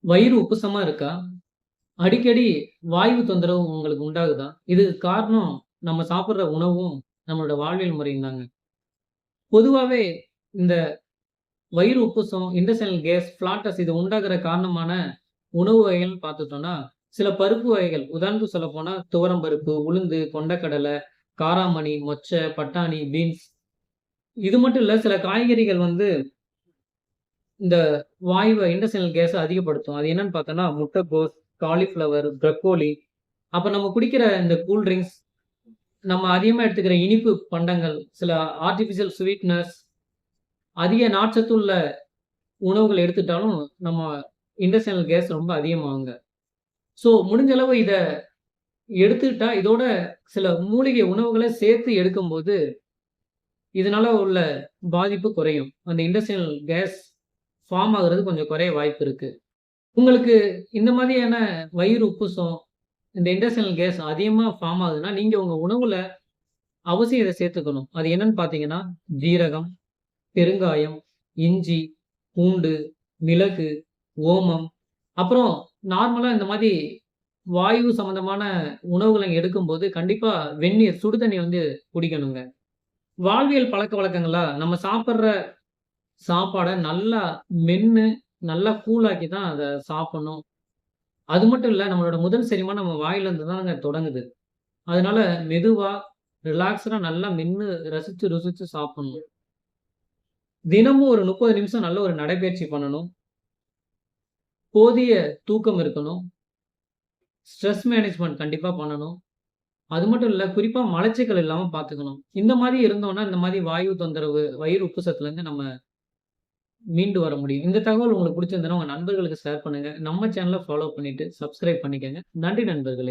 வயிறு உப்புசமா இருக்கா? அடிக்கடி வாய்வு தொந்தரவு உங்களுக்கு உண்டாகுதா? இதுக்கு காரணம் நம்ம சாப்பிடுற உணவும், நம்மளோட வாழ்வியல் முறையும் தாங்க. பொதுவாவே இந்த வயிறு உப்புசம், இன்டெஸ்டைனல் கேஸ், ஃப்ளாட்டஸ் இது உண்டாகுற காரணமான உணவு வகைகள்னு பார்த்துட்டோம்னா, சில பருப்பு வகைகள் உதாரணத்துக்கு சொல்லப்போனா துவரம் பருப்பு, உளுந்து, கொண்டைக்கடலை, காராமணி, மொச்சை, பட்டாணி, பீன்ஸ் இது மட்டும் இல்ல சில காய்கறிகள் வந்து இந்த இன்டெஸ்டைனல் கேஸ அதிகப்படுத்தும். அது என்னன்னு பார்த்தோம்னா, முட்டைக்கோஸ், காலிஃப்ளவர், ப்ரோக்கோலி அப்ப நம்ம குடிக்கிற இந்த கூல் ட்ரிங்க்ஸ், நம்ம அதிகமா எடுத்துக்கிற இனிப்பு பண்டங்கள், சில ஆர்டிபிஷியல் ஸ்வீட்னஸ், அதிக நார்ச்சத்துள்ள உணவுகள் எடுத்துட்டாலும், நம்ம இன்டெஸ்டைனல் கேஸ் ரொம்ப அதிகமாகுங்க. ஸோ முடிஞ்ச அளவு இத எடுத்துக்கிட்டா, இதோட சில மூலிகை உணவுகள சேர்த்து எடுக்கும்போது, இதனால உள்ள பாதிப்பு குறையும். அந்த இன்டெஸ்டைனல் கேஸ் ஃபார்ம் ஆகுறது கொஞ்சம் குறைய வாய்ப்பு இருக்கு. உங்களுக்கு இந்த மாதிரியான வயிறு உப்புசம், இந்த இன்டெஸ்டைனல் கேஸ் அதிகமா ஃபார்ம் ஆகுதுன்னா, நீங்க உங்க உணவுல அவசியம் இத சேர்த்துக்கணும். அது என்னன்னு பார்த்தீங்கன்னா, ஜீரகம், பெருங்காயம், இஞ்சி, பூண்டு, மிளகு, ஓமம், அப்புறம் நார்மலா இந்த மாரி வாயு சம்மந்தமான உணவுகள எடுக்கும்போது, கண்டிப்பா வெந்நீர், சுடு தண்ணீ வந்து குடிக்கணுங்க. வாழ்வியல் பழக்கவழக்கங்களா, நம்ம சாப்பிடுற சாப்பாட நல்லா மென்னு, நல்லா கூழாக்கி தான் அத சாப்பிடணும். அது மட்டும் இல்ல, நம்மளோட முதல் செரிமானம் நம்ம வாயில இருந்து தானங்க தொடங்குது. அதனால மெதுவா, ரிலாக்ஸ்டா நல்லா மென்னு ரசிச்சு, ருசிச்சு சாப்பிடணும். தினமும் ஒரு 30 நிமிஷம் நல்ல ஒரு நடைப்பயிற்சி பண்ணணும். போதிய தூக்கம் இருக்கணும். ஸ்ட்ரெஸ் மேனேஜ்மென்ட் கண்டிப்பா பண்ணணும். அது மட்டும் இல்ல, குறிப்பா மலச்சிக்கல் இல்லாம பார்த்துக்கணும். இந்த மாரி இருந்தோம்னா, இந்த மாரி வாயு தொந்தரவு, வயிறு உப்புசத்துலருந்து நம்ம மீண்டு வர முடியும். இந்த தகவல் உங்களுக்கு பிடிச்சிருந்ததுன்னா, உங்க நண்பர்களுக்கு ஷேர் பண்ணுங்க. நம்ம சேனல ஃபாலோ பண்ணிட்டு, சப்ஸ்கிரைப் பண்ணிக்கங்க. நன்றி நண்பர்களே!